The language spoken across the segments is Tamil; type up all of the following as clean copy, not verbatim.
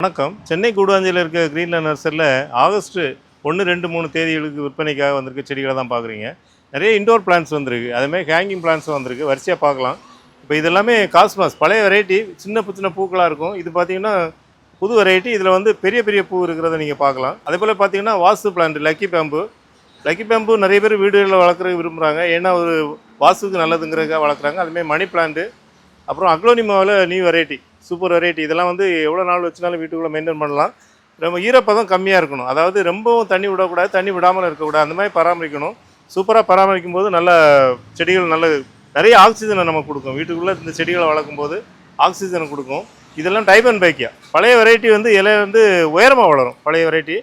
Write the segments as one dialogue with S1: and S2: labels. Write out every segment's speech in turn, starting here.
S1: வணக்கம். சென்னை கூடுவாஞ்சேரியில் இருக்க கிரீன்லேண்ட் நர்சரியில் ஆகஸ்ட் 1, 2, 3 தேதிகளுக்கு விற்பனைக்காக வந்திருக்க செடிகளை தான் பார்க்குறீங்க. நிறைய இண்டோர் பிளான்ட்ஸ் வந்திருக்கு, அதேமாதிரி ஹேங்கிங் பிளான்ட்ஸும் வந்திருக்கு. வரிசையாக பார்க்கலாம். இப்போ இதெல்லாமே காஸ்மாஸ் பழைய வெரைட்டி, சின்ன பூக்களாக இருக்கும். இது பார்த்தீங்கன்னா புது வெரைட்டி. இதில் வந்து பெரிய பெரிய பூ இருக்கிறத நீங்கள் பார்க்கலாம். அதே போல் பார்த்தீங்கன்னா வாஸ்து பிளான்ட் லக்கி பேம்பு நிறைய பேர் வீடுகளில் வளர்க்குறதுக்கு விரும்புகிறாங்க. ஏன்னா ஒரு வாஸ்துக்கு நல்லதுங்கிறதுக்காக வளர்க்குறாங்க. அதுமாதிரி மணி பிளான்ட்டு, அப்புறம் அக்லோனிமாவில் நியூ வெரைட்டி, சூப்பர் வெரைட்டி. இதெல்லாம் வந்து எவ்வளோ நாள் வச்சுனாலும் வீட்டுக்குள்ளே மெயின்டைன் பண்ணலாம். ரொம்ப ஈரப்பதம் கம்மியாக இருக்கணும், அதாவது ரொம்பவும் தண்ணி விடக்கூடாது, தண்ணி விடாமல் இருக்கக்கூடாது, அந்த மாதிரி பராமரிக்கணும். சூப்பராக பராமரிக்கும் போது நல்ல செடிகள் நிறைய ஆக்சிஜனை நம்ம கொடுக்கும். வீட்டுக்குள்ளே இந்த செடிகளை வளர்க்கும் போது ஆக்சிஜனை கொடுக்கும். இதெல்லாம் டைப் அண்ட் பைக்கியா பழைய வெரைட்டி வந்து இலை வந்து உயரமாக வளரும். பழைய வெரைட்டி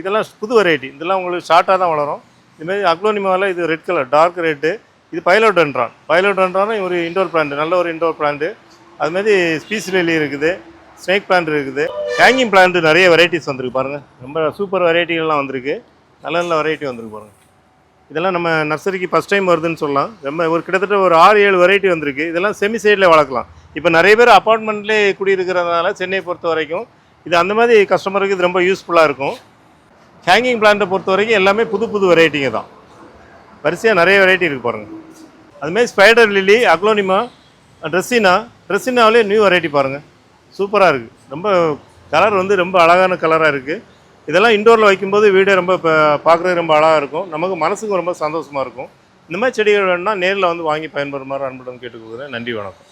S1: இதெல்லாம் புது வெரைட்டி. இதெல்லாம் உங்களுக்கு ஷார்ட்டாக தான் வளரும். இதுமாதிரி அக்லோனிமாவில் இது ரெட் கலர், டார்க் ரெட்டு. இது பைலோடென்ட்ரான் ஒரு இண்டோர் பிளான்ட், நல்ல ஒரு இண்டோர் பிளான்ட்டு. அதுமாதிரி ஸ்பீஸ் லில்லி இருக்குது, ஸ்னேக் பிளான்ட் இருக்குது. ஹேங்கிங் பிளான்ட்டு நிறைய வெரைட்டிஸ் வந்திருக்கு பாருங்கள். ரொம்ப சூப்பர் வெரைட்டிகள்லாம் வந்திருக்கு. நல்ல வெரைட்டி வந்திருக்கு பாருங்கள். இதெல்லாம் நம்ம நர்சரிக்கு ஃபஸ்ட் டைம் வருதுன்னு சொல்லலாம். ரொம்ப கிட்டத்தட்ட ஒரு 6-7 வெரைட்டி வந்திருக்கு. இதெல்லாம் செமி சைடில் வளர்க்கலாம். இப்போ நிறைய பேர் அப்பார்ட்மெண்ட்லேயே குடியிருக்கிறதுனால சென்னையை பொறுத்த வரைக்கும் இது அந்த மாதிரி கஸ்டமருக்கு இது ரொம்ப யூஸ்ஃபுல்லாக இருக்கும். ஹேங்கிங் பிளான்ட்டை பொறுத்த வரைக்கும் எல்லாமே புது வெரைட்டிங்க தான். வரிசையாக நிறைய வெரைட்டி இருக்குது பாருங்கள். அதுமாதிரி ஸ்பைடர் லில்லி, அக்லோனிமா, ட்ரெஸ்ஸினாவிலே நியூ வெரைட்டி பாருங்கள். சூப்பராக இருக்குது. ரொம்ப கலர் வந்து ரொம்ப அழகான கலராக இருக்குது. இதெல்லாம் இண்டோரில் வைக்கும்போது வீடே ரொம்ப பார்க்குறதுக்கு ரொம்ப அழகாக இருக்கும். நமக்கு மனசுக்கும் ரொம்ப சந்தோஷமாக இருக்கும். இந்த மாதிரி செடிகள் வேணும்னா நேரில் வந்து வாங்கி பயன்பெறுமாறு அன்புடன் கேட்டுக்கொள்கிறேன். நன்றி, வணக்கம்.